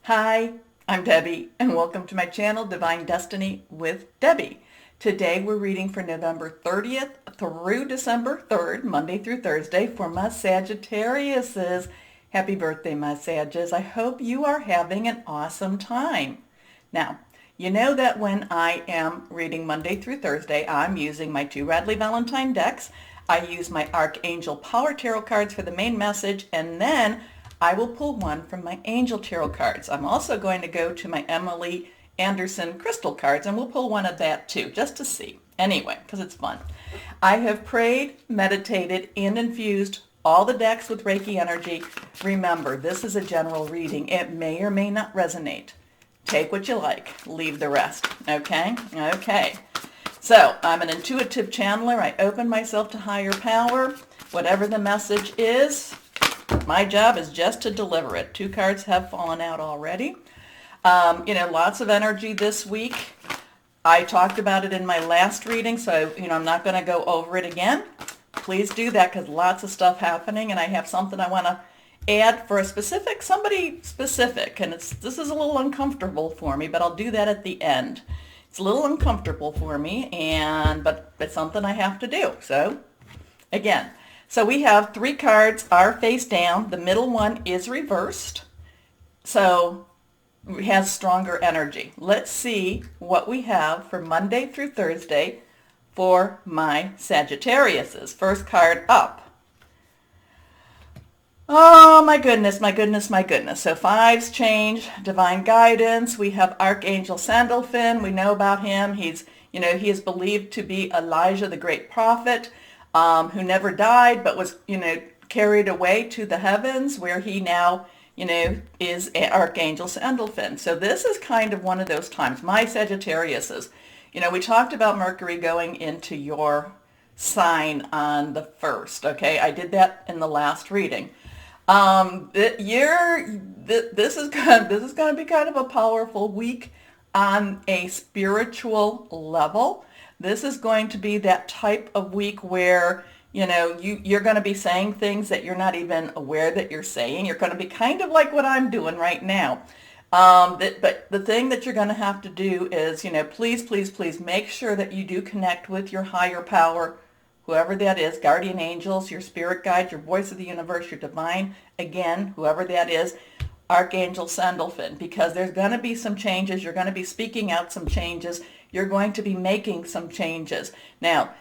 Hi, I'm Debbie, and welcome to my channel, Divine Destiny with Debbie. Today we're reading for November 30th through December 3rd, Monday through Thursday, for my Sagittariuses. Happy birthday, my Sages. I hope you are having an awesome time. Now, you know that when I am reading Monday through Thursday, I'm using my two Radley Valentine decks. I use my Archangel Power Tarot cards for the main message, and then I will pull one from my Angel Tarot cards. I'm also going to go to my Emily Anderson Crystal cards, and we'll pull one of that too, just to see. Anyway, because it's fun. I have prayed, meditated, and infused all the decks with Reiki energy. Remember, this is a general reading. It may or may not resonate. Take what you like, leave the rest, okay? Okay. So, I'm an intuitive channeler. I open myself to higher power. Whatever the message is, my job is just to deliver it. Two cards have fallen out already. Lots of energy this week. I talked about it in my last reading, so, I'm not going to go over it again. Please do that because lots of stuff happening, and I have something I want to add for somebody specific, and this is a little uncomfortable for me, but I'll do that at the end. It's a little uncomfortable for me, but it's something I have to do. So, again, we have three cards are face down. The middle one is reversed, so it has stronger energy. Let's see what we have for Monday through Thursday for my Sagittariuses. First card up. Oh, my goodness, my goodness, my goodness. So fives change, divine guidance. We have Archangel Sandalphon. We know about him. He is believed to be Elijah, the great prophet, who never died, but was, carried away to the heavens, where he now, is Archangel Sandalphon. So this is kind of one of those times. My Sagittariuses, we talked about Mercury going into your sign on the 1st, okay? I did that in the last reading. This is going to be kind of a powerful week on a spiritual level. This is going to be that type of week where, you're going to be saying things that you're not even aware that you're saying. You're going to be kind of like what I'm doing right now. But the thing that you're going to have to do is, please, please, please make sure that you do connect with your higher power, whoever that is, guardian angels, your spirit guides, your voice of the universe, your divine, again, whoever that is, Archangel Sandalphon, because there's going to be some changes. You're going to be speaking out some changes. You're going to be making some changes. Now,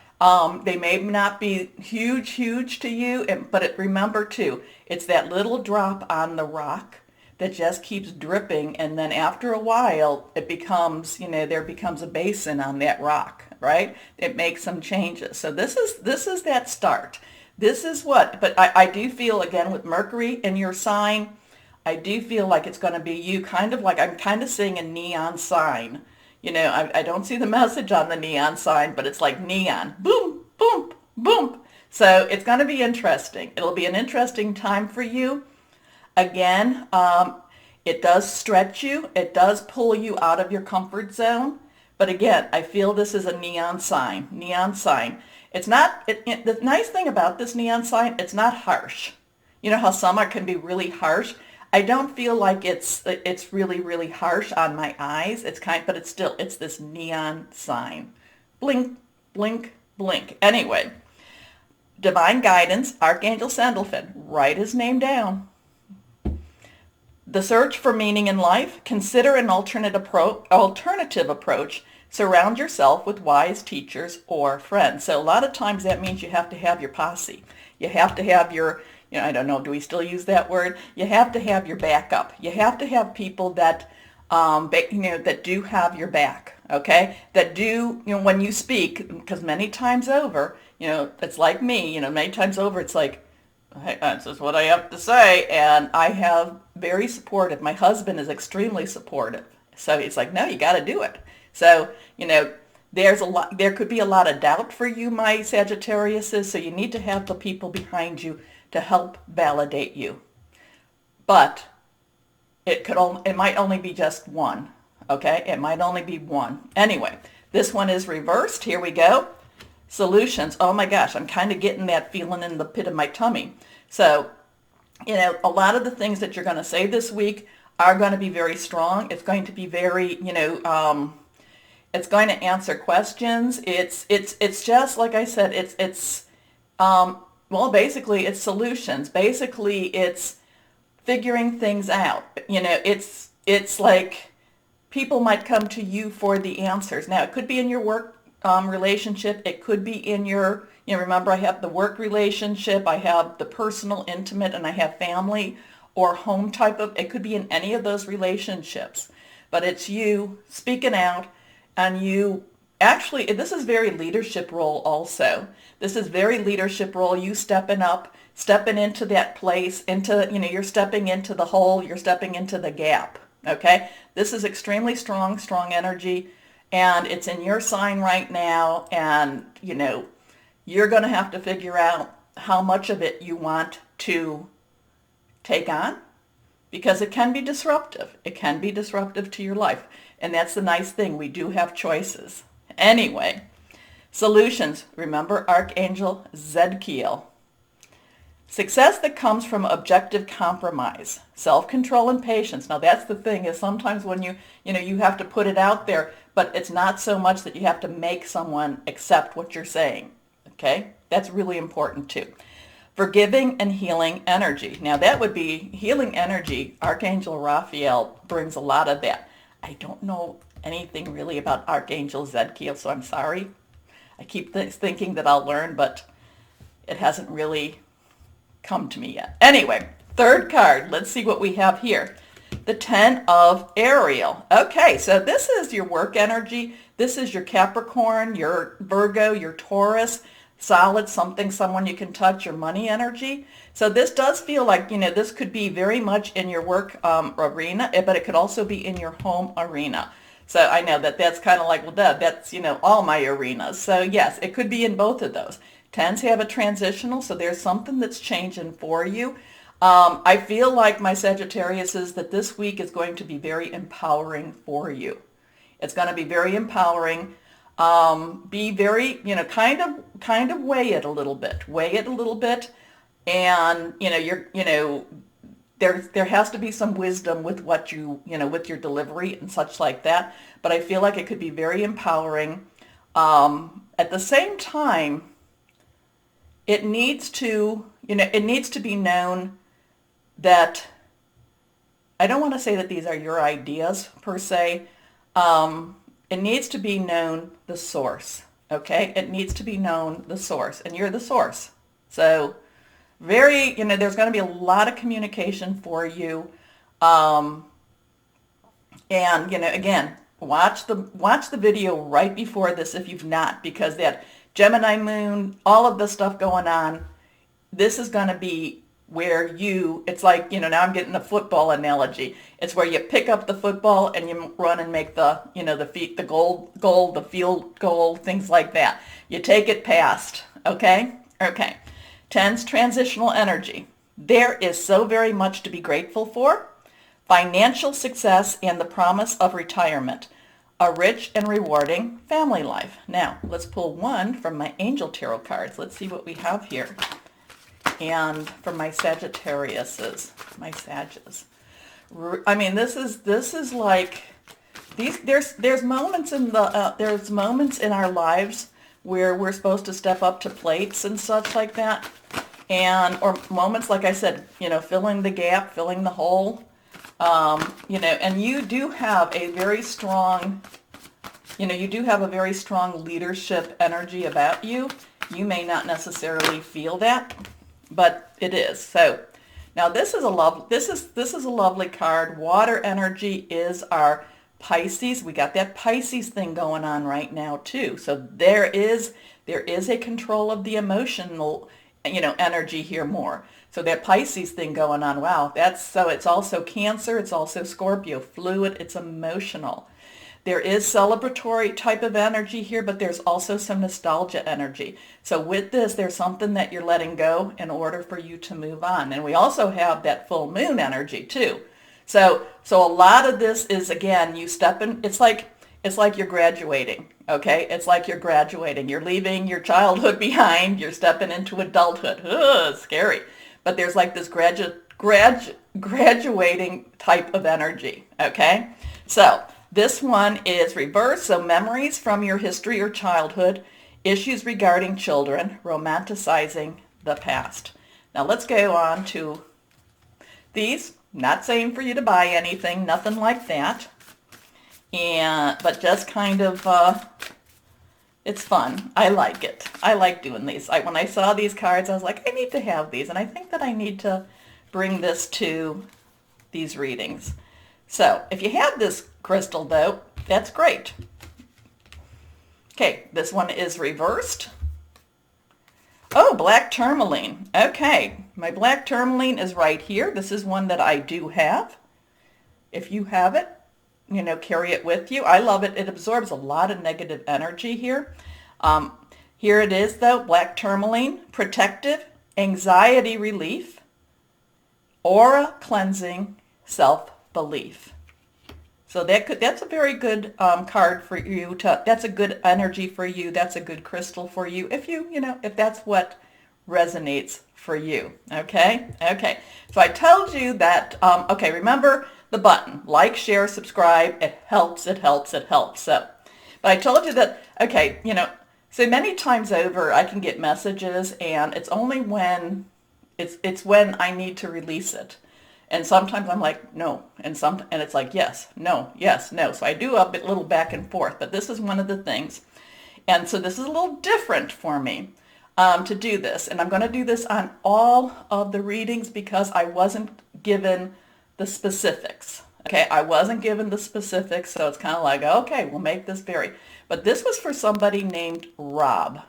they may not be huge to you, but remember too, it's that little drop on the rock that just keeps dripping, and then after a while, it becomes, there becomes a basin on that rock, right? It makes some changes. So this is that start. This is but I do feel, again, with Mercury in your sign, I do feel like it's going to be you, kind of like, I'm kind of seeing a neon sign. I don't see the message on the neon sign, but it's like neon. Boom, boom, boom. So it's going to be interesting. It'll be an interesting time for you. Again, it does stretch you. It does pull you out of your comfort zone. But again, I feel this is a neon sign. Neon sign. It's not, the nice thing about this neon sign, it's not harsh. You know how some can be really harsh? I don't feel like it's really, really harsh on my eyes. But it's this neon sign. Blink, blink, blink. Anyway, divine guidance, Archangel Sandalphon. Write his name down. The search for meaning in life. Consider an alternative approach. Surround yourself with wise teachers or friends. So a lot of times that means you have to have your posse. You have to have your, I don't know, do we still use that word? You have to have your backup. You have to have people that, that do have your back, okay? That do, when you speak, because many times over, it's like me, many times over, it's like, hey, this is what I have to say, and I have very supportive. My husband is extremely supportive, so he's like, no, you got to do it. So, there could be a lot of doubt for you, my Sagittariuses, so you need to have the people behind you to help validate you. But it might only be just one, okay? It might only be one. Anyway, this one is reversed. Here we go. Solutions. Oh my gosh, I'm kind of getting that feeling in the pit of my tummy. So, a lot of the things that you're going to say this week are going to be very strong. It's going to be very, it's going to answer questions. It's just like I said. Well, basically, it's solutions. Basically, it's figuring things out. It's like people might come to you for the answers. Now, it could be in your work relationship. It could be in your, remember I have the work relationship, I have the personal, intimate, and I have family or home type of, it could be in any of those relationships. But it's you speaking out, and you actually, this is very leadership role also. This is very leadership role, you stepping up, stepping into that place, you're stepping into the hole, you're stepping into the gap, okay? This is extremely strong energy, and it's in your sign right now, and, you're going to have to figure out how much of it you want to take on, because it can be disruptive. It can be disruptive to your life, and that's the nice thing. We do have choices. Anyway, solutions. Remember Archangel Zadkiel. Success that comes from objective compromise, self-control, and patience. Now that's the thing, is sometimes when you have to put it out there, but it's not so much that you have to make someone accept what you're saying. Okay? That's really important too. Forgiving and healing energy. Now that would be healing energy. Archangel Raphael brings a lot of that. I don't know anything really about Archangel Zadkiel, so I'm sorry. I keep thinking that I'll learn, but it hasn't really come to me yet. Anyway, third card. Let's see what we have here. The 10 of Ariel. Okay, so this is your work energy. This is your Capricorn, your Virgo, your Taurus, solid, someone you can touch, your money energy. So this does feel like, this could be very much in your work arena, but it could also be in your home arena. So I know that's kind of like, well, that's, all my arenas. So yes, it could be in both of those. Tends to have a transitional, so there's something that's changing for you. I feel like my Sagittarius is that this week is going to be very empowering for you. It's going to be very empowering. Be very, kind of weigh it a little bit. And, there has to be some wisdom with what with your delivery and such like that. But I feel like it could be very empowering. At the same time, it needs to be known that, I don't want to say that these are your ideas per se. It needs to be known the source, okay? It needs to be known the source, and you're the source. So there's going to be a lot of communication for you. And, again, watch the video right before this if you've not, because that Gemini moon, all of the stuff going on, this is going to be where it's like, now I'm getting a football analogy. It's where you pick up the football and you run and make the goal, the field goal, things like that. You take it past, okay? Okay. 10's transitional energy. There is so very much to be grateful for. Financial success and the promise of retirement. A rich and rewarding family life. Now, let's pull one from my Angel Tarot cards. Let's see what we have here. And from my Sagittariuses, my Sages. I mean, this is like these. There's moments in there's moments in our lives where we're supposed to step up to plates and such like that, or moments like I said, filling the gap, filling the hole. And you do have a very strong, leadership energy about you. You may not necessarily feel that, but it is. So now this is a lovely card. Water energy is our Pisces. We got that Pisces thing going on right now too. So there is a control of the emotional, energy here more. So that Pisces thing going on, wow, it's also Cancer, it's also Scorpio, fluid, it's emotional. There is celebratory type of energy here, but there's also some nostalgia energy. So with this, there's something that you're letting go in order for you to move on. And we also have that full moon energy too. So a lot of this is, again, you step in, it's like you're graduating, okay? It's like you're graduating. You're leaving your childhood behind. You're stepping into adulthood. Ugh, scary. But there's like this graduating type of energy, okay? So this one is reverse, so memories from your history or childhood, issues regarding children, romanticizing the past. Now let's go on to these. Not saying for you to buy anything, nothing like that, but just kind of, it's fun. I like it. I like doing these. When I saw these cards, I was like, I need to have these, and I think that I need to bring this to these readings. So if you have this crystal though, that's great. Okay, this one is reversed. Oh, black tourmaline. Okay, my black tourmaline is right here. This is one that I do have. If you have it, you know, carry it with you. I love it. It absorbs a lot of negative energy here. Here it is though, black tourmaline, protective, anxiety relief, aura cleansing, self-belief. So that's a very good card for you that's a good energy for you. That's a good crystal for you if that's what resonates for you. Okay. Okay. So I told you that, okay, remember the button, like, share, subscribe. It helps, it helps, it helps. So, but I told you that, okay, so many times over I can get messages and it's only when it's when I need to release it. And sometimes I'm like, no. And it's like, yes, no, yes, no. So I do a little back and forth, but this is one of the things. And so this is a little different for me to do this. And I'm going to do this on all of the readings because I wasn't given the specifics. Okay, I wasn't given the specifics, so it's kind of like, okay, we'll make this vary. But this was for somebody named Rob,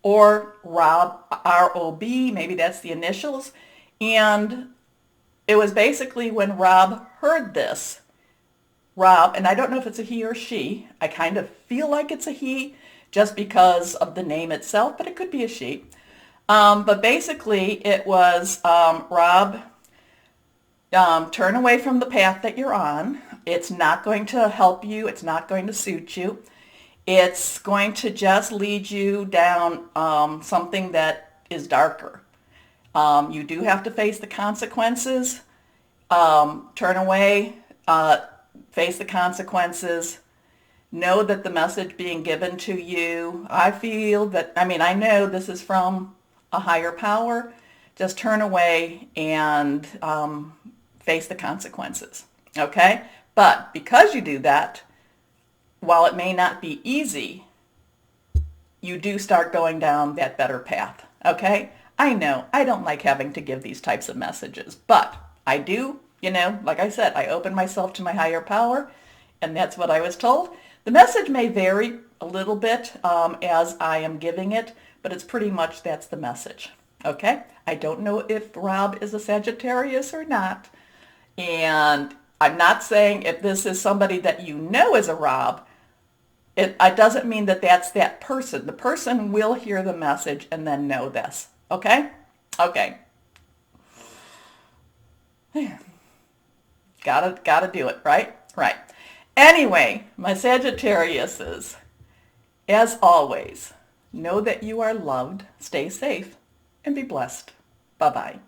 or Rob, R-O-B, maybe that's the initials. And it was basically when Rob heard this, and I don't know if it's a he or she. I kind of feel like it's a he just because of the name itself, but it could be a she. But basically it was, Rob, turn away from the path that you're on. It's not going to help you. It's not going to suit you. It's going to just lead you down something that is darker. You do have to face the consequences. Turn away, face the consequences. Know that the message being given to you, I feel that, I know this is from a higher power. Just turn away and face the consequences, okay? But because you do that, while it may not be easy, you do start going down that better path, okay? I know I don't like having to give these types of messages, but I do, like I said, I open myself to my higher power, and that's what I was told. The message may vary a little bit as I am giving it, but it's pretty much that's the message, okay? I don't know if Rob is a Sagittarius or not, and I'm not saying if this is somebody that you know is a Rob, it doesn't mean that that's that person. The person will hear the message and then know this. Okay? Okay. Gotta do it, right? Right. Anyway, my Sagittariuses, as always, know that you are loved, stay safe, and be blessed. Bye-bye.